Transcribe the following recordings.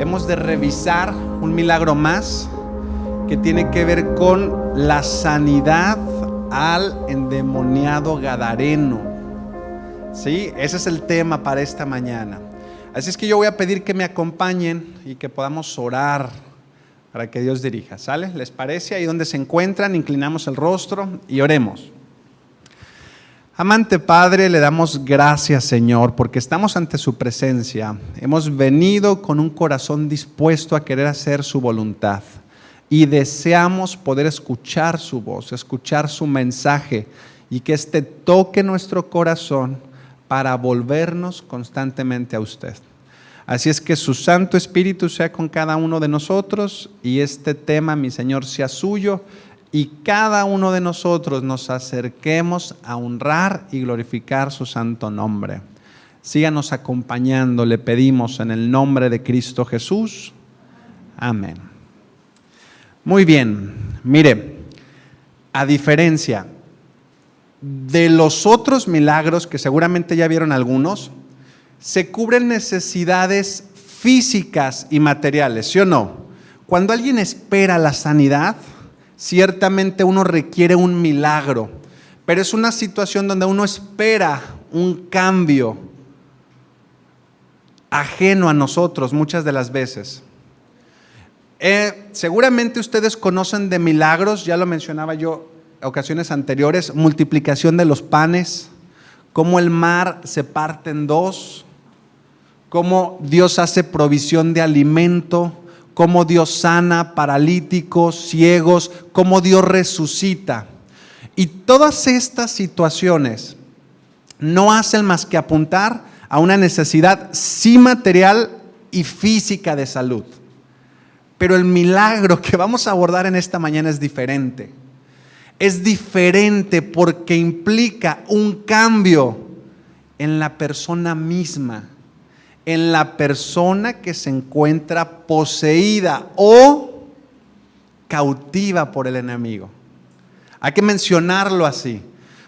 hemos de revisar un milagro más que tiene que ver con la sanidad al endemoniado gadareno. ¿Sí? Ese es el tema para esta mañana. Así es que yo voy a pedir que me acompañen y que podamos orar para que Dios dirija. ¿Sale? ¿Les parece? Ahí donde se encuentran, inclinamos el rostro y oremos. Amante Padre, le damos gracias, Señor, porque estamos ante su presencia. Hemos venido con un corazón dispuesto a querer hacer su voluntad y deseamos poder escuchar su voz, escuchar su mensaje y que este toque nuestro corazón para volvernos constantemente a usted. Así es que su Santo Espíritu sea con cada uno de nosotros y este tema, mi Señor, sea suyo. Y cada uno de nosotros nos acerquemos a honrar y glorificar su santo nombre. Síganos acompañando, le pedimos en el nombre de Cristo Jesús. Amén. Muy bien, mire, a diferencia de los otros milagros, que seguramente ya vieron algunos, se cubren necesidades físicas y materiales, ¿sí o no? Cuando alguien espera la sanidad, ciertamente uno requiere un milagro, pero es una situación donde uno espera un cambio ajeno a nosotros muchas de las veces. Seguramente ustedes conocen de milagros, ya lo mencionaba yo en ocasiones anteriores, multiplicación de los panes, cómo el mar se parte en dos, cómo Dios hace provisión de alimento, cómo Dios sana paralíticos, ciegos, cómo Dios resucita. Y todas estas situaciones no hacen más que apuntar a una necesidad sí material y física de salud. Pero el milagro que vamos a abordar en esta mañana es diferente. Es diferente porque implica un cambio en la persona misma, en la persona que se encuentra poseída o cautiva por el enemigo. Hay que mencionarlo así,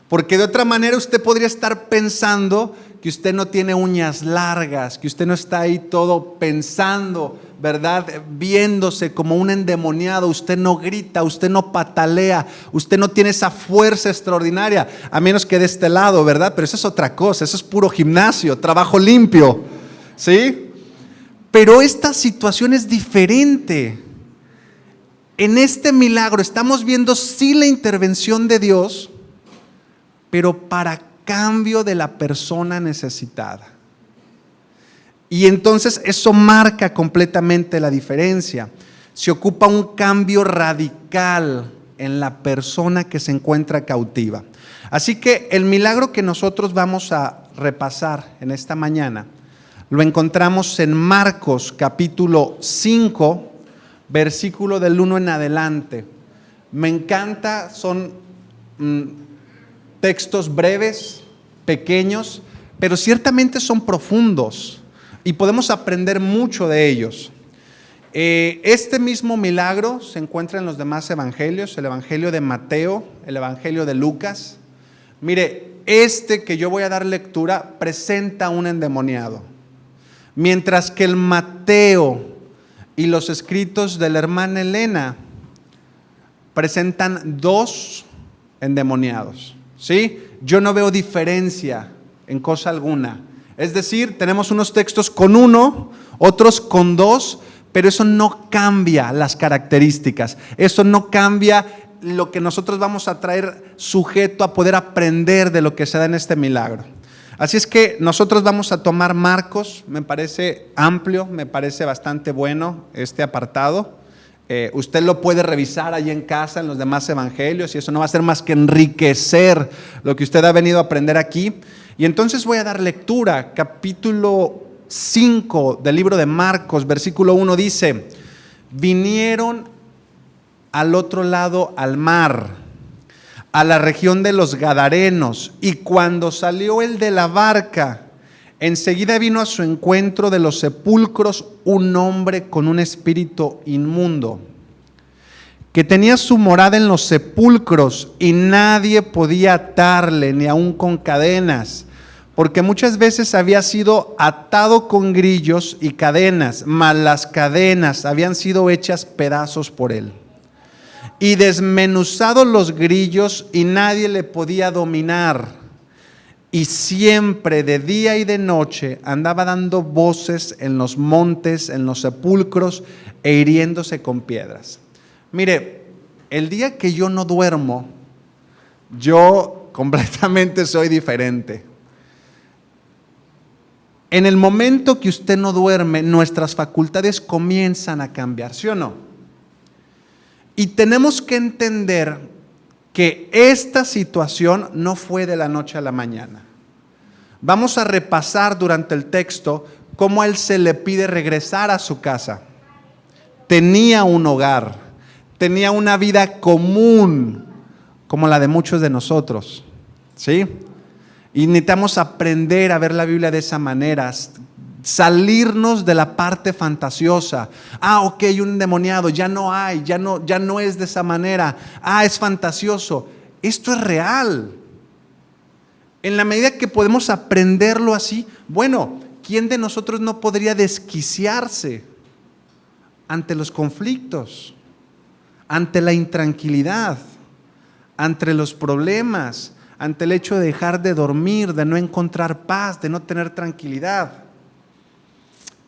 porque de otra manera usted podría estar pensando que usted no tiene uñas largas, que usted no está ahí todo pensando, ¿verdad? Viéndose como un endemoniado, usted no grita, usted no patalea, usted no tiene esa fuerza extraordinaria, a menos que de este lado, ¿verdad? Pero eso es otra cosa, eso es puro gimnasio, trabajo limpio. ¿Sí? Pero esta situación es diferente. En este milagro estamos viendo sí la intervención de Dios, pero para cambio de la persona necesitada. Y entonces eso marca completamente la diferencia. Se ocupa un cambio radical en la persona que se encuentra cautiva. Así que el milagro que nosotros vamos a repasar en esta mañana lo encontramos en Marcos capítulo 5, versículo del 1 en adelante. Me encanta, son textos breves, pequeños, pero ciertamente son profundos y podemos aprender mucho de ellos. Este mismo milagro se encuentra en los demás evangelios, el evangelio de Mateo, el evangelio de Lucas. Mire, este que yo voy a dar lectura presenta un endemoniado. Mientras que el Mateo y los escritos de la hermana Elena presentan dos endemoniados, ¿sí? Yo no veo diferencia en cosa alguna. Es decir, tenemos unos textos con uno, otros con dos, pero eso no cambia las características, eso no cambia lo que nosotros vamos a traer sujeto a poder aprender de lo que se da en este milagro. Así es que nosotros vamos a tomar Marcos, me parece amplio, me parece bastante bueno este apartado. Usted lo puede revisar allí en casa, en los demás evangelios, y eso no va a ser más que enriquecer lo que usted ha venido a aprender aquí. Y entonces voy a dar lectura, capítulo 5 del libro de Marcos, versículo 1 dice: vinieron al otro lado al mar, a la región de los Gadarenos, y cuando salió él de la barca, enseguida vino a su encuentro de los sepulcros un hombre con un espíritu inmundo, que tenía su morada en los sepulcros, y nadie podía atarle, ni aun con cadenas, porque muchas veces había sido atado con grillos y cadenas, mas las cadenas habían sido hechas pedazos por él. Y desmenuzados los grillos y nadie le podía dominar. Y siempre de día y de noche andaba dando voces en los montes, en los sepulcros e hiriéndose con piedras. Mire, el día que yo no duermo, yo completamente soy diferente. En el momento que usted no duerme, nuestras facultades comienzan a cambiar, ¿sí o no? Y tenemos que entender que esta situación no fue de la noche a la mañana. Vamos a repasar durante el texto cómo a él se le pide regresar a su casa. Tenía un hogar, tenía una vida común, como la de muchos de nosotros, ¿sí? Y necesitamos aprender a ver la Biblia de esa manera, salirnos de la parte fantasiosa. Ok, un endemoniado, ya no hay, ya no es de esa manera. Es fantasioso. Esto es real. En la medida que podemos aprenderlo así, bueno, ¿quién de nosotros no podría desquiciarse ante los conflictos, ante la intranquilidad, ante los problemas, ante el hecho de dejar de dormir, de no encontrar paz, de no tener tranquilidad?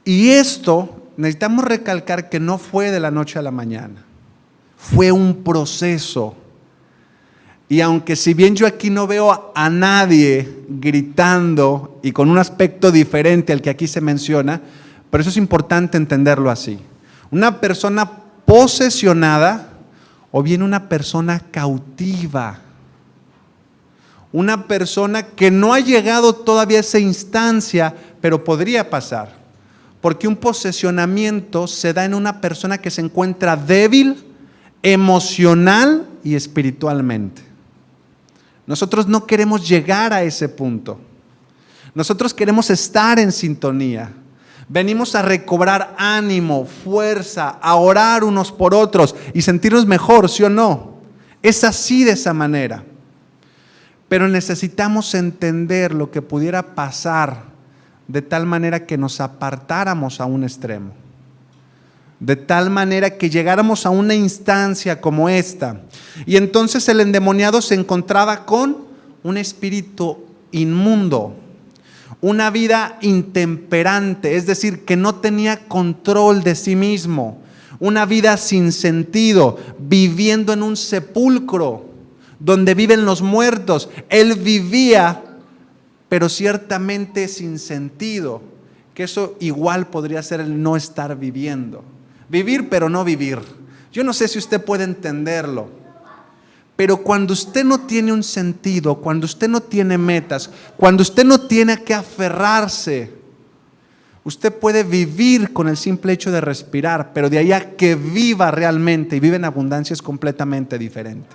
Y esto necesitamos recalcar que no fue de la noche a la mañana, fue un proceso. Y aunque si bien yo aquí no veo a nadie gritando y con un aspecto diferente al que aquí se menciona, pero eso es importante entenderlo así. Una persona posesionada o bien una persona cautiva. Una persona que no ha llegado todavía a esa instancia, pero podría pasar. Porque un posesionamiento se da en una persona que se encuentra débil, emocional y espiritualmente. Nosotros no queremos llegar a ese punto. Nosotros queremos estar en sintonía. Venimos a recobrar ánimo, fuerza, a orar unos por otros y sentirnos mejor, ¿sí o no? Es así, de esa manera. Pero necesitamos entender lo que pudiera pasar de tal manera que nos apartáramos a un extremo. De tal manera que llegáramos a una instancia como esta. Y entonces el endemoniado se encontraba con un espíritu inmundo, una vida intemperante, es decir, que no tenía control de sí mismo, una vida sin sentido, viviendo en un sepulcro donde viven los muertos. Él vivía, pero ciertamente sin sentido, que eso igual podría ser el no estar viviendo. Vivir pero no vivir. Yo no sé si usted puede entenderlo, pero cuando usted no tiene un sentido, cuando usted no tiene metas, cuando usted no tiene que aferrarse, usted puede vivir con el simple hecho de respirar, pero de ahí a que viva realmente y vive en abundancia es completamente diferente.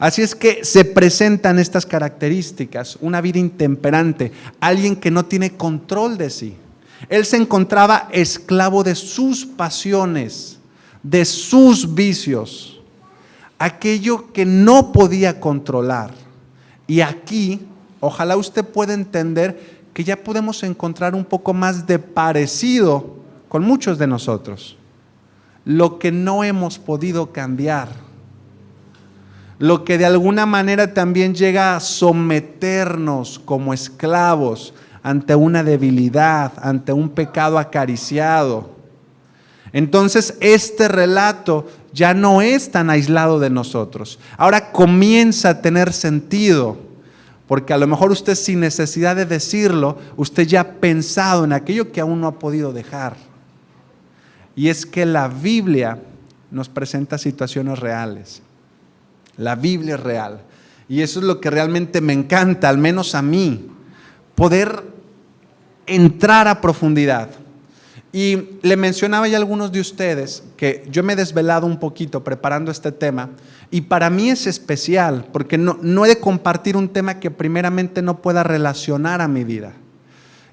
Así es que se presentan estas características: una vida intemperante, alguien que no tiene control de sí. Él se encontraba esclavo de sus pasiones, de sus vicios, aquello que no podía controlar. Y aquí, ojalá usted pueda entender que ya podemos encontrar un poco más de parecido con muchos de nosotros. Lo que no hemos podido cambiar, lo que de alguna manera también llega a someternos como esclavos ante una debilidad, ante un pecado acariciado. Entonces este relato ya no es tan aislado de nosotros. Ahora comienza a tener sentido, porque a lo mejor usted, sin necesidad de decirlo, usted ya ha pensado en aquello que aún no ha podido dejar. Y es que la Biblia nos presenta situaciones reales. La Biblia es real. Y eso es lo que realmente me encanta, al menos a mí, poder entrar a profundidad. Y le mencionaba ya a algunos de ustedes que yo me he desvelado un poquito preparando este tema, y para mí es especial porque no he de compartir un tema que primeramente no pueda relacionar a mi vida.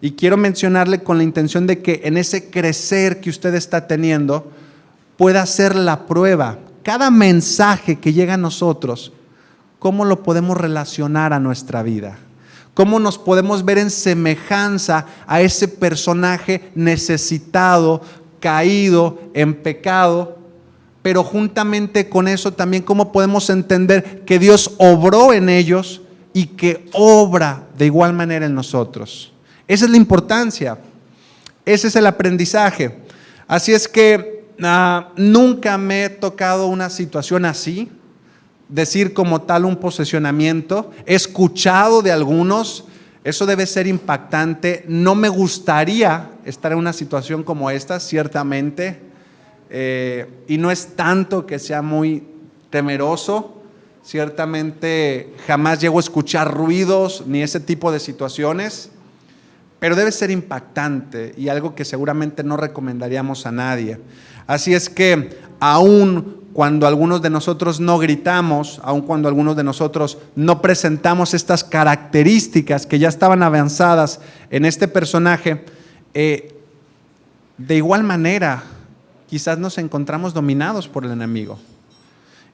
Y quiero mencionarle con la intención de que en ese crecer que usted está teniendo pueda ser la prueba. Cada mensaje que llega a nosotros, ¿cómo lo podemos relacionar a nuestra vida? cómo nos podemos ver en semejanza a ese personaje necesitado, caído, en pecado, pero juntamente con eso también cómo podemos entender que Dios obró en ellos y que obra de igual manera en nosotros. Esa es la importancia, ese es el aprendizaje. Así es que nunca me he tocado una situación así, decir como tal un posesionamiento. He escuchado de algunos, eso debe ser impactante. No me gustaría estar en una situación como esta, ciertamente, y no es tanto que sea muy temeroso. Ciertamente jamás llego a escuchar ruidos ni ese tipo de situaciones, pero debe ser impactante y algo que seguramente no recomendaríamos a nadie. Así es que aun cuando algunos de nosotros no gritamos, aun cuando algunos de nosotros no presentamos estas características que ya estaban avanzadas en este personaje, de igual manera quizás nos encontramos dominados por el enemigo.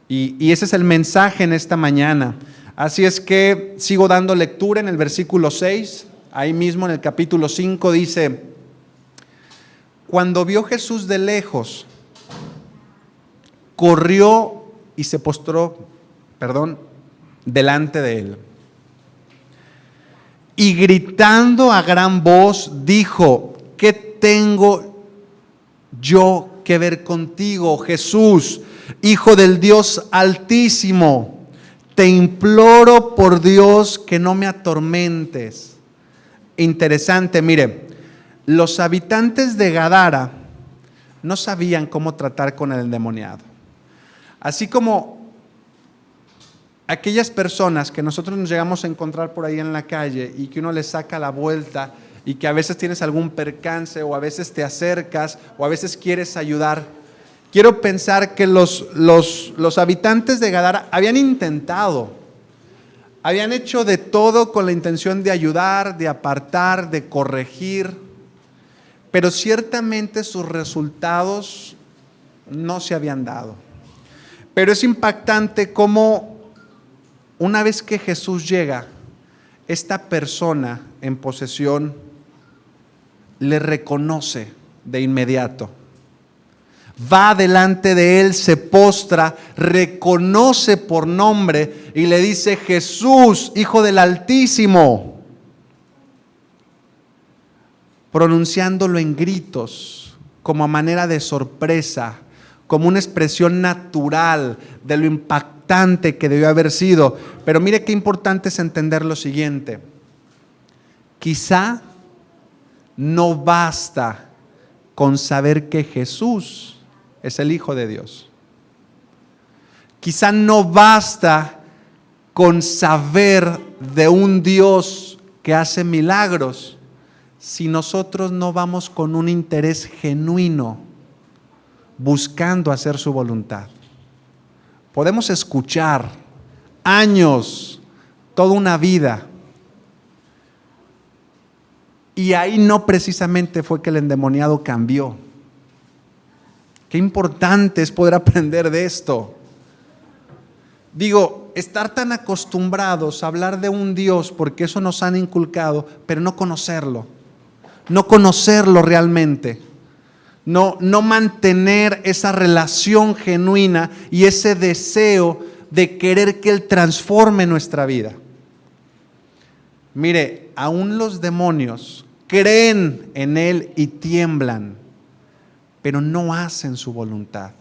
Y ese es el mensaje en esta mañana. Así es que sigo dando lectura en el versículo 6, ahí mismo en el capítulo 5 dice: cuando vio Jesús de lejos, corrió y se postró, delante de él. Y gritando a gran voz, dijo: ¿qué tengo yo que ver contigo, Jesús, Hijo del Dios Altísimo? Te imploro por Dios que no me atormentes. Interesante, mire, los habitantes de Gadara no sabían cómo tratar con el endemoniado. Así como aquellas personas que nosotros nos llegamos a encontrar por ahí en la calle y que uno les saca la vuelta y que a veces tienes algún percance o a veces te acercas o a veces quieres ayudar. Quiero pensar que los habitantes de Gadara habían intentado, habían hecho de todo con la intención de ayudar, de apartar, de corregir, pero ciertamente sus resultados no se habían dado. Pero es impactante cómo una vez que Jesús llega, esta persona en posesión le reconoce de inmediato. Va delante de él, se postra, reconoce por nombre y le dice: Jesús, Hijo del Altísimo, pronunciándolo en gritos, como a manera de sorpresa, como una expresión natural de lo impactante que debió haber sido. Pero mire qué importante es entender lo siguiente: quizá no basta con saber que Jesús es el Hijo de Dios. Quizá no basta con saber de un Dios que hace milagros si nosotros no vamos con un interés genuino buscando hacer su voluntad. Podemos escuchar años, toda una vida, y ahí no precisamente fue que el endemoniado cambió. Qué importante es poder aprender de esto. Digo, estar tan acostumbrados a hablar de un Dios porque eso nos han inculcado, pero no conocerlo realmente. No mantener esa relación genuina y ese deseo de querer que Él transforme nuestra vida. Mire, aún los demonios creen en Él y tiemblan, pero no hacen su voluntad.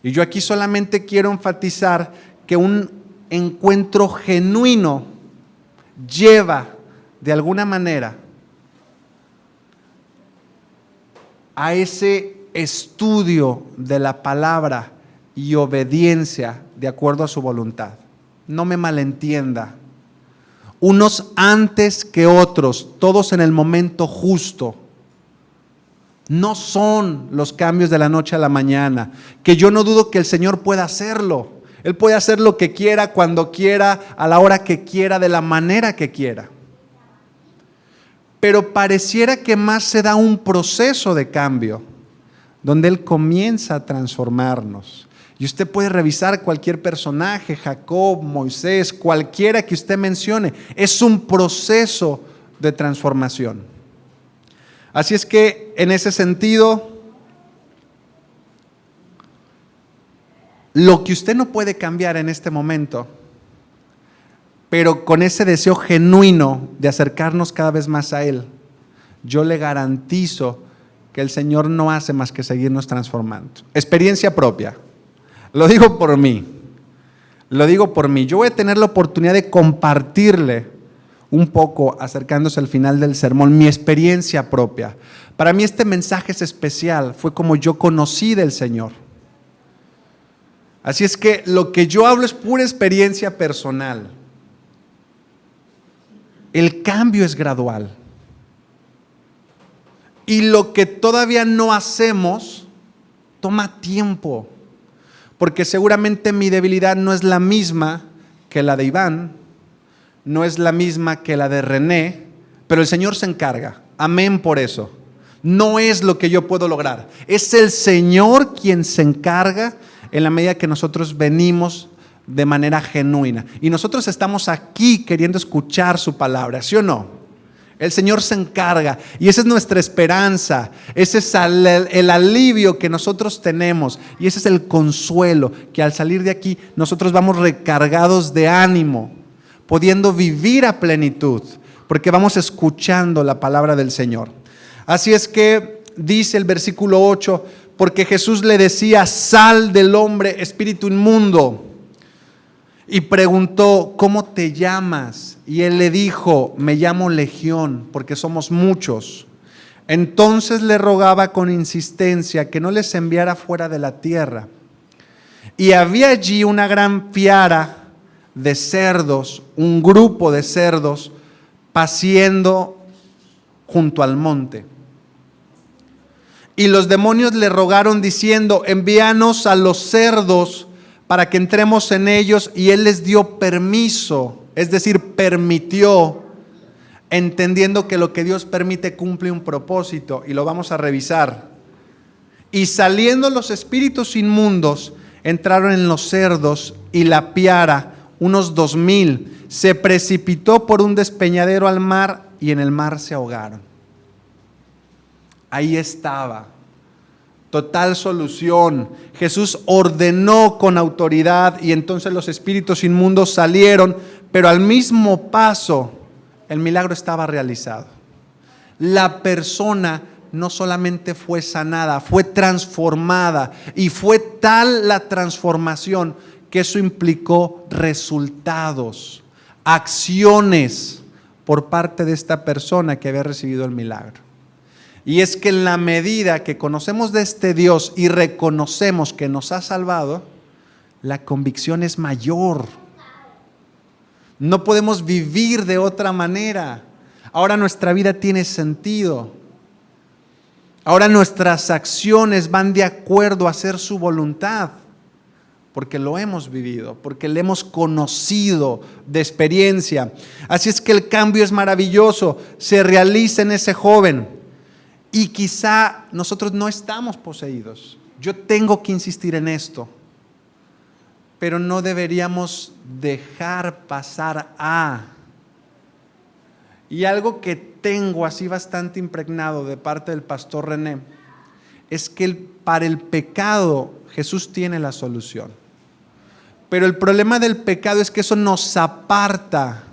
Y yo aquí solamente quiero enfatizar que un encuentro genuino lleva de alguna manera a ese estudio de la palabra y obediencia de acuerdo a su voluntad. No me malentienda. Unos antes que otros, todos en el momento justo. No son los cambios de la noche a la mañana, que yo no dudo que el Señor pueda hacerlo. Él puede hacer lo que quiera, cuando quiera, a la hora que quiera, de la manera que quiera. Pero pareciera que más se da un proceso de cambio, donde Él comienza a transformarnos. Y usted puede revisar cualquier personaje, Jacob, Moisés, cualquiera que usted mencione. Es un proceso de transformación. Así es que en ese sentido, lo que usted no puede cambiar en este momento, pero con ese deseo genuino de acercarnos cada vez más a Él, yo le garantizo que el Señor no hace más que seguirnos transformando. Experiencia propia. Lo digo por mí. Yo voy a tener la oportunidad de compartirle un poco, acercándose al final del sermón, mi experiencia propia. Para mí este mensaje es especial, fue como yo conocí del Señor. Así es que lo que yo hablo es pura experiencia personal. El cambio es gradual. Y lo que todavía no hacemos toma tiempo. Porque seguramente mi debilidad no es la misma que la de Iván, no es la misma que la de René, pero el Señor se encarga. Amén por eso. No es lo que yo puedo lograr. Es el Señor quien se encarga en la medida que nosotros venimos de manera genuina. Y nosotros estamos aquí queriendo escuchar su palabra, ¿sí o no? El Señor se encarga y esa es nuestra esperanza, ese es el alivio que nosotros tenemos y ese es el consuelo que al salir de aquí nosotros vamos recargados de ánimo, pudiendo vivir a plenitud, porque vamos escuchando la palabra del Señor. Así es que dice el versículo 8, porque Jesús le decía, sal del hombre, espíritu inmundo. Y preguntó, ¿cómo te llamas? Y él le dijo, me llamo Legión, porque somos muchos. Entonces le rogaba con insistencia que no les enviara fuera de la tierra. Y había allí una gran piara de cerdos, un grupo de cerdos, paciendo junto al monte. Y los demonios le rogaron diciendo, envíanos a los cerdos para que entremos en ellos, y él les dio permiso, es decir, permitió, entendiendo que lo que Dios permite cumple un propósito, y lo vamos a revisar. Y saliendo los espíritus inmundos, entraron en los cerdos, y la piara, unos 2000, se precipitó por un despeñadero al mar, y en el mar se ahogaron. Ahí estaba. Total solución. Jesús ordenó con autoridad y entonces los espíritus inmundos salieron, pero al mismo paso el milagro estaba realizado. La persona no solamente fue sanada, fue transformada y fue tal la transformación que eso implicó resultados, acciones por parte de esta persona que había recibido el milagro. Y es que en la medida que conocemos de este Dios y reconocemos que nos ha salvado, la convicción es mayor. No podemos vivir de otra manera. Ahora nuestra vida tiene sentido. Ahora nuestras acciones van de acuerdo a hacer su voluntad, porque lo hemos vivido, porque le hemos conocido de experiencia. Así es que el cambio es maravilloso, se realiza en ese joven. Y quizá nosotros no estamos poseídos. Yo tengo que insistir en esto. Pero no deberíamos dejar pasar a. Y algo que tengo así bastante impregnado de parte del pastor René, es que para el pecado Jesús tiene la solución. Pero el problema del pecado es que eso nos aparta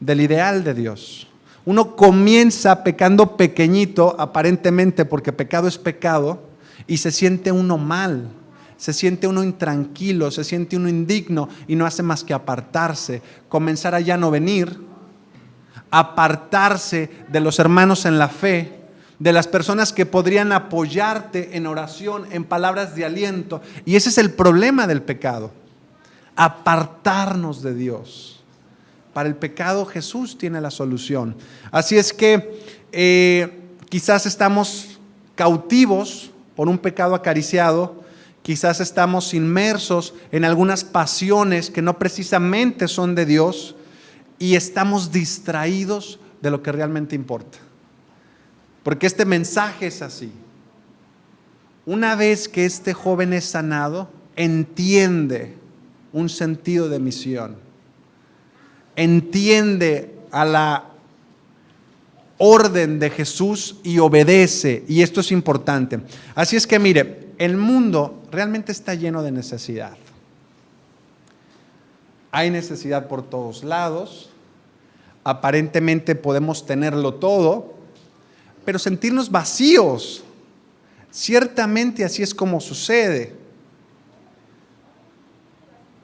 del ideal de Dios. Uno comienza pecando pequeñito, aparentemente, porque pecado es pecado, y se siente uno mal, se siente uno intranquilo, se siente uno indigno, y no hace más que apartarse, comenzar a ya no venir, apartarse de los hermanos en la fe, de las personas que podrían apoyarte en oración, en palabras de aliento. Y ese es el problema del pecado, apartarnos de Dios. Para el pecado Jesús tiene la solución. Así es que quizás estamos cautivos por un pecado acariciado, quizás estamos inmersos en algunas pasiones que no precisamente son de Dios y estamos distraídos de lo que realmente importa. Porque este mensaje es así. Una vez que este joven es sanado, entiende un sentido de misión, entiende a la orden de Jesús y obedece, y esto es importante. Así es que mire, el mundo realmente está lleno de necesidad. Hay necesidad por todos lados, aparentemente podemos tenerlo todo, pero sentirnos vacíos, ciertamente así es como sucede.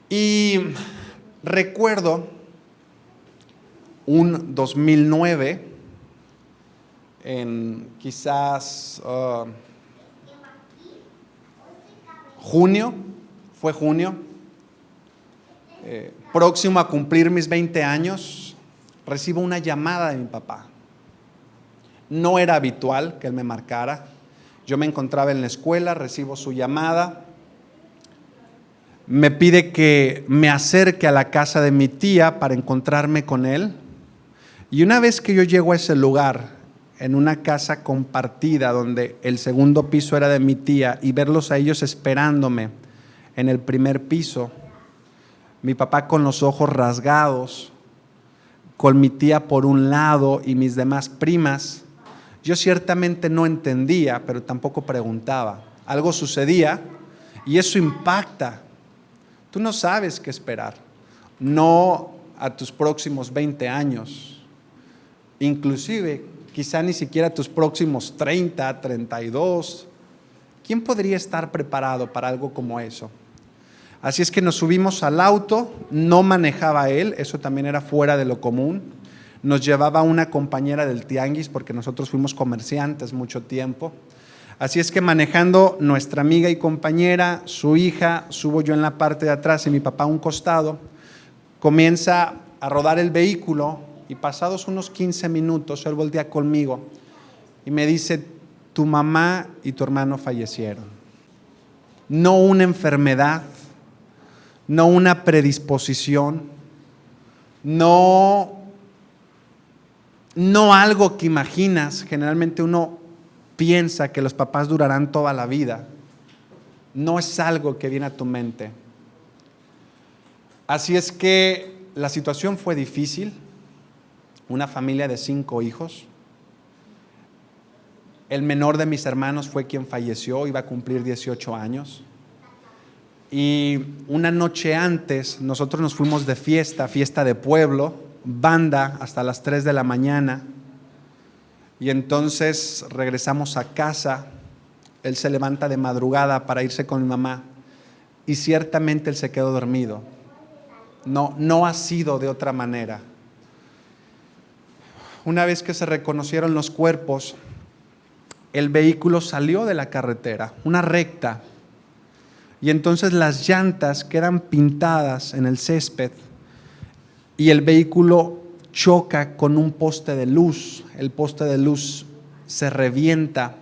Y recuerdo un 2009, en quizás junio, fue junio, próximo a cumplir mis 20 años, recibo una llamada de mi papá. No era habitual que él me marcara. Yo me encontraba en la escuela, recibo su llamada. Me pide que me acerque a la casa de mi tía para encontrarme con él. Y una vez que yo llego a ese lugar, en una casa compartida donde el segundo piso era de mi tía, y verlos a ellos esperándome en el primer piso, mi papá con los ojos rasgados, con mi tía por un lado y mis demás primas, yo ciertamente no entendía, pero tampoco preguntaba. Algo sucedía y eso impacta. Tú no sabes qué esperar, no a tus próximos 20 años, inclusive quizá ni siquiera a tus próximos 30, 32. ¿Quién podría estar preparado para algo como eso? Así es que nos subimos al auto, no manejaba él, eso también era fuera de lo común. Nos llevaba una compañera del tianguis porque nosotros fuimos comerciantes mucho tiempo. Así es que manejando nuestra amiga y compañera, su hija, subo yo en la parte de atrás y mi papá a un costado, comienza a rodar el vehículo y pasados unos 15 minutos él voltea conmigo y me dice: tu mamá y tu hermano fallecieron. No una enfermedad, no una predisposición, no algo que imaginas. Generalmente uno piensa que los papás durarán toda la vida. No es algo que viene a tu mente. Así es que la situación fue difícil. Una familia de 5 hijos. El menor de mis hermanos fue quien falleció, iba a cumplir 18 años. Y una noche antes nosotros nos fuimos de fiesta de pueblo, banda hasta las 3 de la mañana. Y entonces regresamos a casa. Él se levanta de madrugada para irse con mi mamá y ciertamente él se quedó dormido. No ha sido de otra manera. Una vez que se reconocieron los cuerpos, el vehículo salió de la carretera, una recta, y entonces las llantas quedan pintadas en el césped y el vehículo choca con un poste de luz. El poste de luz se revienta,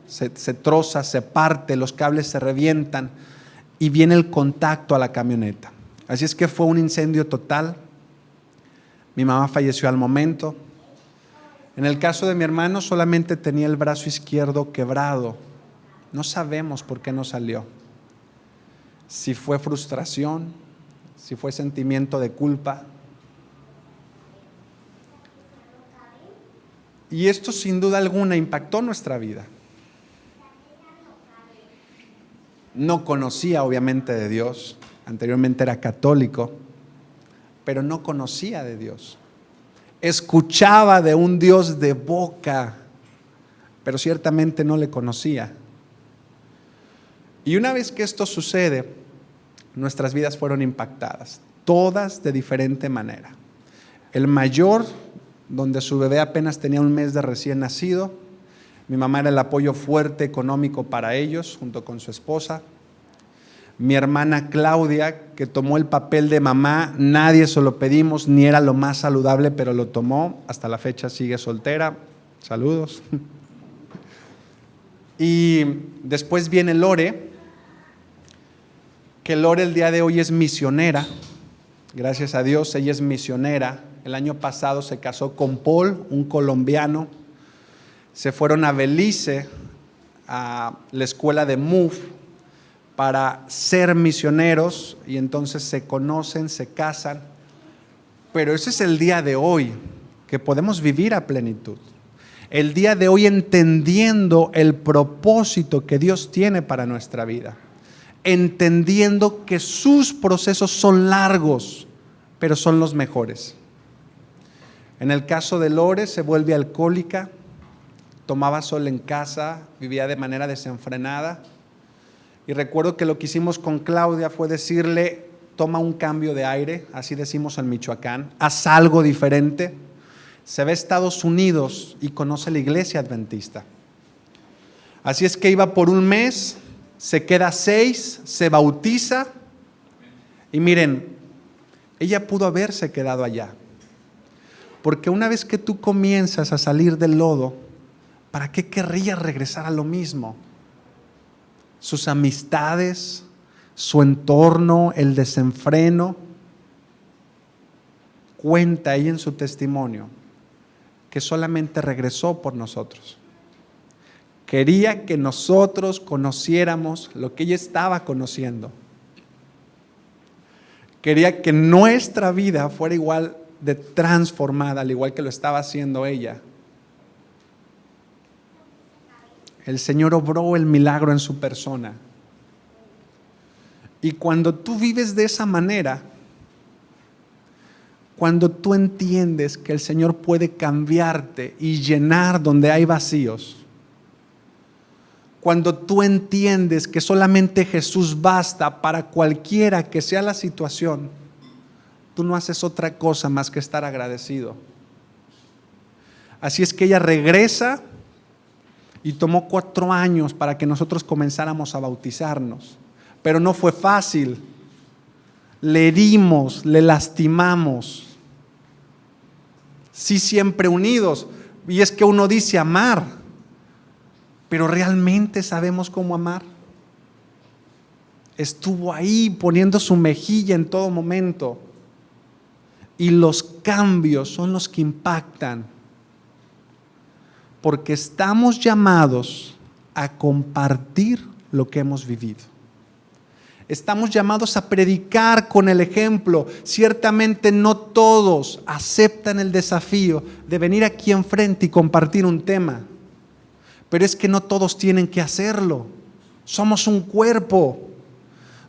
se troza, se parte, los cables se revientan y viene el contacto a la camioneta. Así es que fue un incendio total. Mi mamá falleció al momento. En el caso de mi hermano solamente tenía el brazo izquierdo quebrado. No sabemos por qué no salió. Si fue frustración, si fue sentimiento de culpa. Y esto sin duda alguna impactó nuestra vida. No conocía obviamente de Dios, anteriormente era católico, pero no conocía de Dios. Escuchaba de un Dios de boca, pero ciertamente no le conocía. Y una vez que esto sucede, nuestras vidas fueron impactadas, todas de diferente manera. El mayor, donde su bebé apenas tenía un mes de recién nacido, mi mamá era el apoyo fuerte económico para ellos, junto con su esposa. Mi hermana Claudia, que tomó el papel de mamá, nadie se lo pedimos, ni era lo más saludable, pero lo tomó. Hasta la fecha sigue soltera. Saludos. Y después viene Lore, que Lore el día de hoy es misionera. Gracias a Dios, ella es misionera. El año pasado se casó con Paul, un colombiano. Se fueron a Belice a la escuela de MOVE para ser misioneros y entonces se conocen, se casan. Pero ese es el día de hoy, que podemos vivir a plenitud. El día de hoy entendiendo el propósito que Dios tiene para nuestra vida. Entendiendo que sus procesos son largos, pero son los mejores. En el caso de Lore, se vuelve alcohólica, tomaba sol en casa, vivía de manera desenfrenada. Y recuerdo que lo que hicimos con Claudia fue decirle: toma un cambio de aire, así decimos en Michoacán, haz algo diferente. Se va a Estados Unidos y conoce la iglesia adventista. Así es que iba por un mes, se queda 6, se bautiza. Y miren, ella pudo haberse quedado allá. Porque una vez que tú comienzas a salir del lodo, ¿para qué querrías regresar a lo mismo? Sus amistades, su entorno, el desenfreno. Cuenta ella en su testimonio que solamente regresó por nosotros. Quería que nosotros conociéramos lo que ella estaba conociendo. Quería que nuestra vida fuera igual de transformada, al igual que lo estaba haciendo ella. El Señor obró el milagro en su persona. Y cuando tú vives de esa manera, cuando tú entiendes que el Señor puede cambiarte y llenar donde hay vacíos, cuando tú entiendes que solamente Jesús basta para cualquiera que sea la situación, tú no haces otra cosa más que estar agradecido. Así es que ella regresa y tomó 4 años para que nosotros comenzáramos a bautizarnos. Pero no fue fácil. Le herimos, le lastimamos. Sí, siempre unidos. Y es que uno dice amar, pero ¿realmente sabemos cómo amar? Estuvo ahí poniendo su mejilla en todo momento. Y los cambios son los que impactan. Porque estamos llamados a compartir lo que hemos vivido. Estamos llamados a predicar con el ejemplo. Ciertamente no todos aceptan el desafío de venir aquí enfrente y compartir un tema. Pero es que no todos tienen que hacerlo. Somos un cuerpo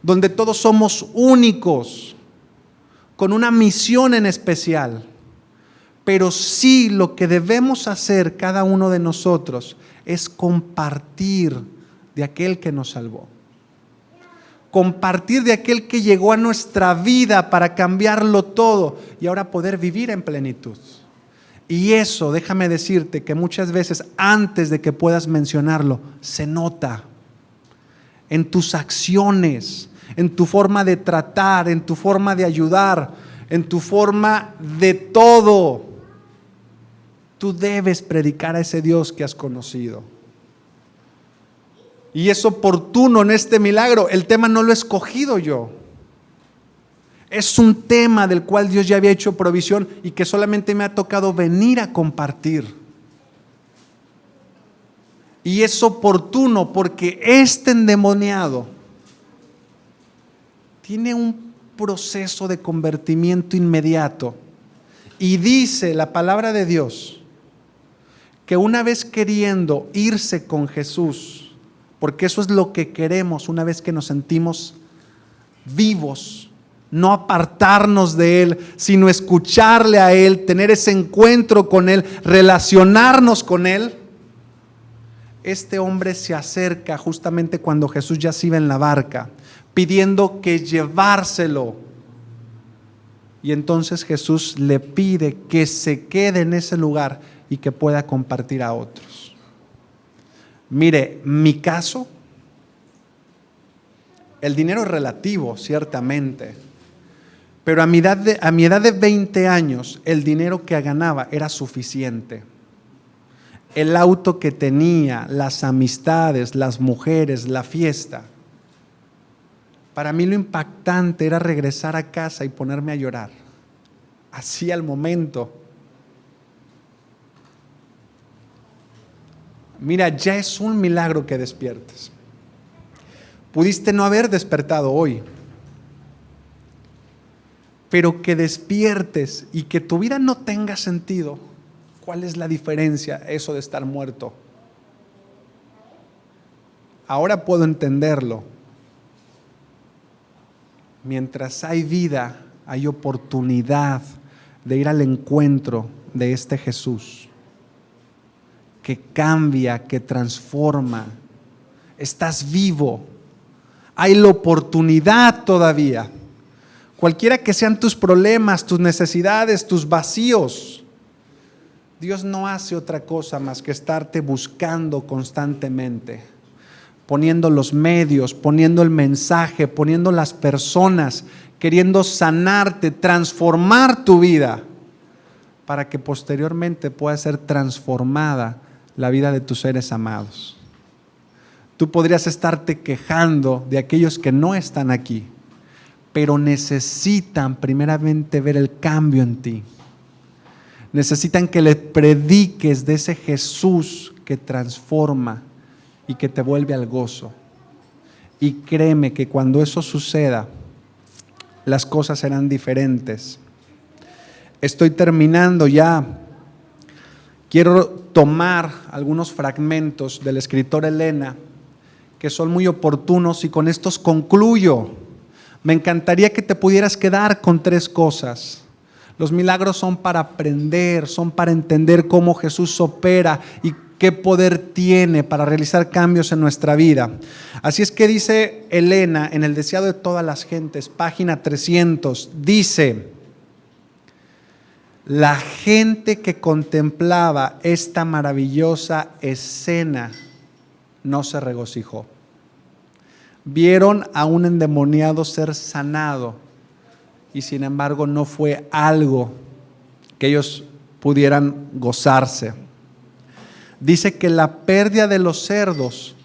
donde todos somos únicos, con una misión en especial. Pero sí, lo que debemos hacer cada uno de nosotros es compartir de aquel que nos salvó. Compartir de aquel que llegó a nuestra vida para cambiarlo todo y ahora poder vivir en plenitud. Y eso, déjame decirte que muchas veces antes de que puedas mencionarlo, se nota en tus acciones, en tu forma de tratar, en tu forma de ayudar, en tu forma de todo. Tú debes predicar a ese Dios que has conocido. Y es oportuno en este milagro. El tema no lo he escogido yo. Es un tema del cual Dios ya había hecho provisión y que solamente me ha tocado venir a compartir. Y es oportuno porque este endemoniado tiene un proceso de convertimiento inmediato. Y dice la palabra de Dios que una vez queriendo irse con Jesús, porque eso es lo que queremos una vez que nos sentimos vivos, no apartarnos de Él, sino escucharle a Él, tener ese encuentro con Él, relacionarnos con Él. Este hombre se acerca justamente cuando Jesús ya se iba en la barca, pidiendo que llevárselo. Y entonces Jesús le pide que se quede en ese lugar y que pueda compartir a otros. Mire, mi caso, el dinero es relativo, ciertamente, pero a mi edad de 20 años, el dinero que ganaba era suficiente. El auto que tenía, las amistades, las mujeres, la fiesta. Para mí lo impactante era regresar a casa y ponerme a llorar, así al momento. Mira, ya es un milagro que despiertes. Pudiste no haber despertado hoy, pero que despiertes y que tu vida no tenga sentido. ¿Cuál es la diferencia eso de estar muerto? Ahora puedo entenderlo. Mientras hay vida, hay oportunidad de ir al encuentro de este Jesús que cambia, que transforma. Estás vivo. Hay la oportunidad todavía. Cualquiera que sean tus problemas, tus necesidades, tus vacíos, Dios no hace otra cosa más que estarte buscando constantemente, poniendo los medios, poniendo el mensaje, poniendo las personas, queriendo sanarte, transformar tu vida, para que posteriormente pueda ser transformada la vida de tus seres amados. Tú podrías estarte quejando de aquellos que no están aquí, pero necesitan primeramente ver el cambio en ti. Necesitan que les prediques de ese Jesús que transforma y que te vuelve al gozo. Y créeme que cuando eso suceda, las cosas serán diferentes. Estoy terminando ya. Quiero tomar algunos fragmentos del escritor Elena que son muy oportunos y con estos concluyo. Me encantaría que te pudieras quedar con 3 cosas. Los milagros son para aprender, son para entender cómo Jesús opera y qué poder tiene para realizar cambios en nuestra vida. Así es que dice Elena en El deseado de todas las gentes, página 300, dice: la gente que contemplaba esta maravillosa escena no se regocijó. Vieron a un endemoniado ser sanado y sin embargo no fue algo que ellos pudieran gozarse. Dice que la pérdida de los cerdos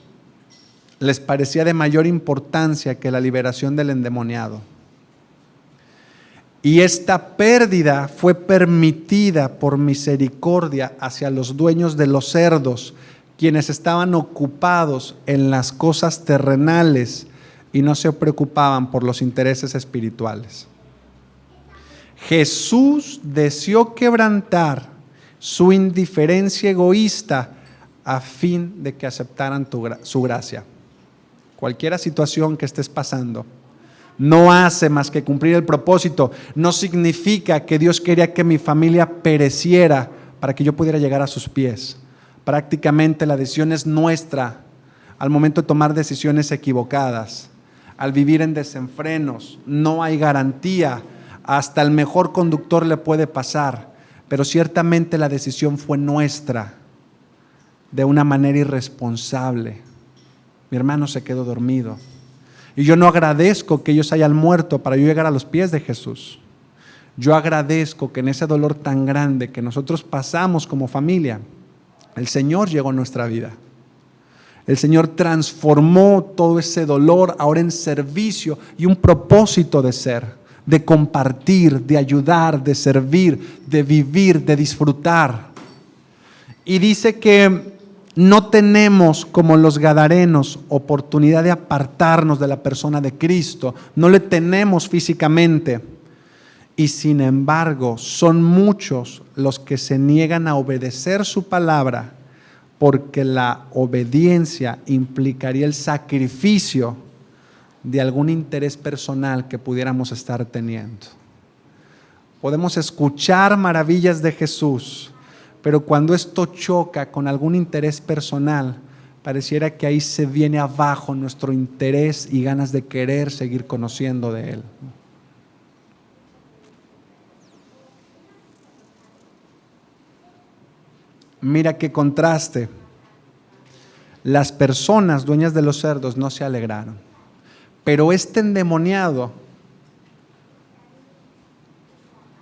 les parecía de mayor importancia que la liberación del endemoniado. Y esta pérdida fue permitida por misericordia hacia los dueños de los cerdos, quienes estaban ocupados en las cosas terrenales y no se preocupaban por los intereses espirituales. Jesús deseó quebrantar su indiferencia egoísta a fin de que aceptaran su gracia. Cualquier situación que estés pasando no hace más que cumplir el propósito. No significa que Dios quería que mi familia pereciera para que yo pudiera llegar a sus pies. Prácticamente la decisión es nuestra al momento de tomar decisiones equivocadas. Al vivir en desenfrenos, no hay garantía. Hasta el mejor conductor le puede pasar, pero ciertamente la decisión fue nuestra de una manera irresponsable. Mi hermano se quedó dormido y yo no agradezco que ellos hayan muerto para yo llegar a los pies de Jesús. Yo agradezco que en ese dolor tan grande que nosotros pasamos como familia, el Señor llegó a nuestra vida. El Señor transformó todo ese dolor ahora en servicio y un propósito de ser, de compartir, de ayudar, de servir, de vivir, de disfrutar. Y dice que no tenemos, como los gadarenos, oportunidad de apartarnos de la persona de Cristo. No le tenemos físicamente. Y sin embargo, son muchos los que se niegan a obedecer su palabra, porque la obediencia implicaría el sacrificio de algún interés personal que pudiéramos estar teniendo. Podemos escuchar maravillas de Jesús, pero cuando esto choca con algún interés personal, pareciera que ahí se viene abajo nuestro interés y ganas de querer seguir conociendo de Él. Mira qué contraste. Las personas dueñas de los cerdos no se alegraron, pero este endemoniado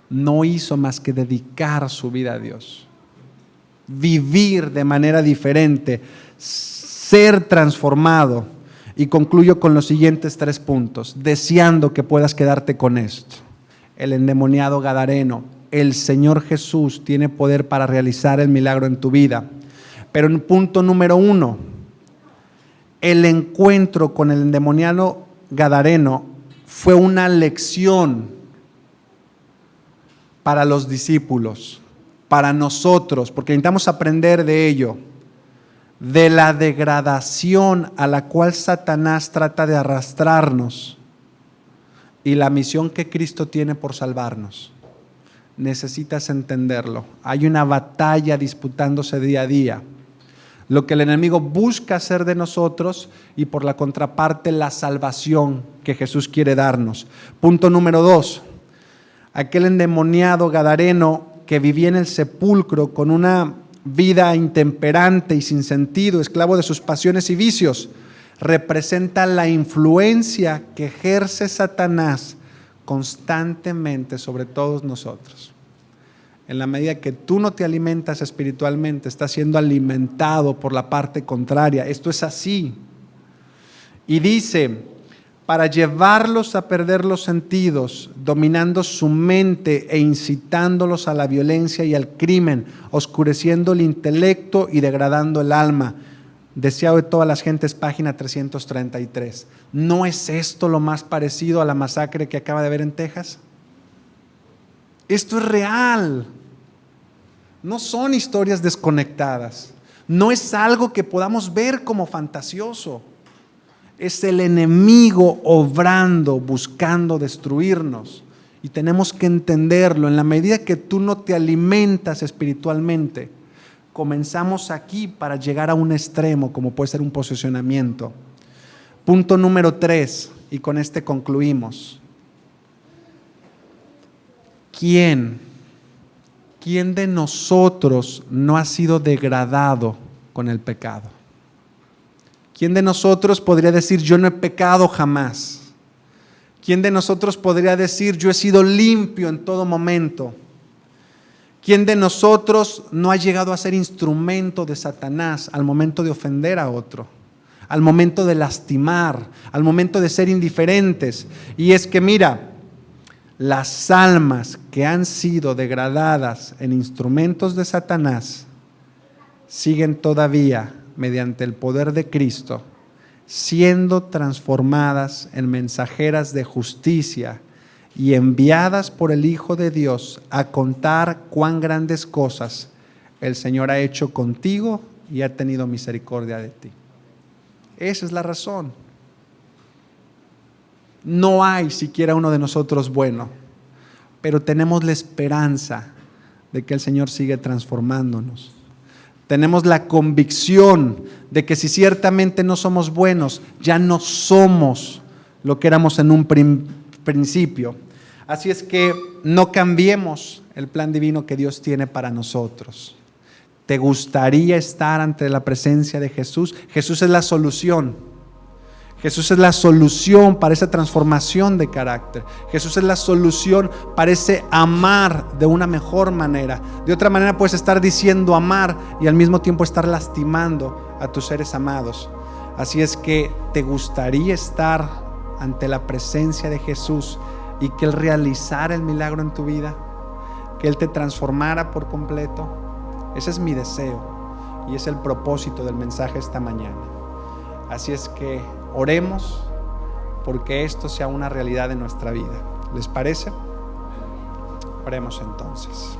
no hizo más que dedicar su vida a Dios, vivir de manera diferente, ser transformado. Y concluyo con los siguientes 3 puntos, deseando que puedas quedarte con esto. El endemoniado gadareno, el Señor Jesús tiene poder para realizar el milagro en tu vida, Pero en punto número 1, el encuentro con el endemoniado gadareno fue una lección para los discípulos, para nosotros, porque necesitamos aprender de ello, de la degradación a la cual Satanás trata de arrastrarnos y la misión que Cristo tiene por salvarnos. Necesitas entenderlo. Hay una batalla disputándose día a día. Lo que el enemigo busca hacer de nosotros y por la contraparte la salvación que Jesús quiere darnos. Punto número 2. Aquel endemoniado gadareno que vivía en el sepulcro con una vida intemperante y sin sentido, esclavo de sus pasiones y vicios, representa la influencia que ejerce Satanás constantemente sobre todos nosotros. En la medida que tú no te alimentas espiritualmente, estás siendo alimentado por la parte contraria. Esto es así. Y dice, para llevarlos a perder los sentidos, dominando su mente e incitándolos a la violencia y al crimen, oscureciendo el intelecto y degradando el alma. Deseado de todas las gentes, página 333. ¿No es esto lo más parecido a la masacre que acaba de ver en Texas? Esto es real. No son historias desconectadas. No es algo que podamos ver como fantasioso. Es el enemigo obrando, buscando destruirnos. Y tenemos que entenderlo. En la medida que tú no te alimentas espiritualmente, comenzamos aquí para llegar a un extremo, como puede ser un posicionamiento. Punto número 3, y con este concluimos. ¿Quién de nosotros no ha sido degradado con el pecado? ¿Quién de nosotros podría decir, yo no he pecado jamás? ¿Quién de nosotros podría decir, yo he sido limpio en todo momento? ¿Quién de nosotros no ha llegado a ser instrumento de Satanás al momento de ofender a otro? Al momento de lastimar, al momento de ser indiferentes. Y es que mira, las almas que han sido degradadas en instrumentos de Satanás siguen todavía, mediante el poder de Cristo, siendo transformadas en mensajeras de justicia y enviadas por el Hijo de Dios a contar cuán grandes cosas el Señor ha hecho contigo y ha tenido misericordia de ti. Esa es la razón. No hay siquiera uno de nosotros bueno, pero tenemos la esperanza de que el Señor sigue transformándonos. Tenemos la convicción de que si ciertamente no somos buenos, ya no somos lo que éramos en un principio. Así es que no cambiemos el plan divino que Dios tiene para nosotros. ¿Te gustaría estar ante la presencia de Jesús? Jesús es la solución. Jesús es la solución para esa transformación de carácter. Jesús es la solución para ese amar de una mejor manera. De otra manera puedes estar diciendo amar y al mismo tiempo estar lastimando a tus seres amados. Así es que ¿te gustaría estar ante la presencia de Jesús y que Él realizara el milagro en tu vida? Que Él te transformara por completo. Ese es mi deseo y es el propósito del mensaje esta mañana. Así es que oremos porque esto sea una realidad en nuestra vida. ¿Les parece? Oremos entonces.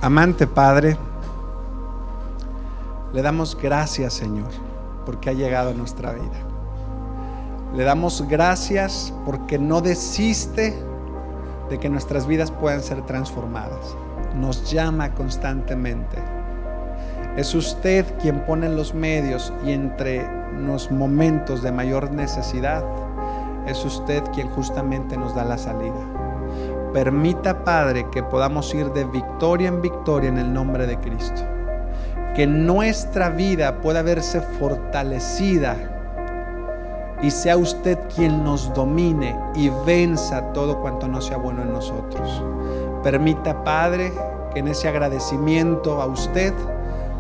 Amante Padre, le damos gracias, Señor, porque ha llegado a nuestra vida. Le damos gracias porque no desiste de que nuestras vidas puedan ser transformadas. Nos llama constantemente. Es usted quien pone los medios y entre los momentos de mayor necesidad, es usted quien justamente nos da la salida. Permita, Padre, que podamos ir de victoria en victoria en el nombre de Cristo. Que nuestra vida pueda verse fortalecida y sea usted quien nos domine y venza todo cuanto no sea bueno en nosotros. Permita, Padre, que en ese agradecimiento a usted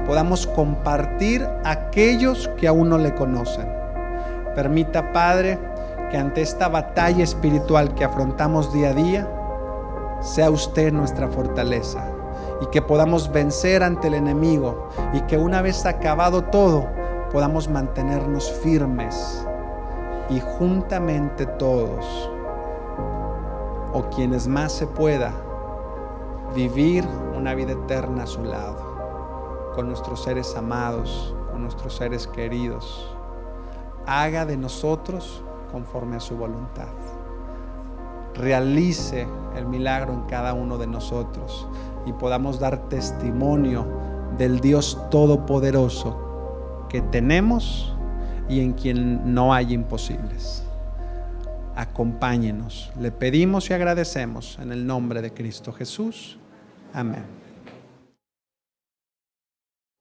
podamos compartir a aquellos que aún no le conocen. Permita, Padre, que ante esta batalla espiritual que afrontamos día a día, sea usted nuestra fortaleza y que podamos vencer ante el enemigo y que una vez acabado todo podamos mantenernos firmes y juntamente todos, o quienes más se pueda, vivir una vida eterna a su lado, con nuestros seres amados, con nuestros seres queridos. Haga de nosotros conforme a su voluntad. Realice el milagro en cada uno de nosotros y podamos dar testimonio del Dios Todopoderoso que tenemos y en quien no hay imposibles. Acompáñenos. Le pedimos y agradecemos en el nombre de Cristo Jesús. Amén.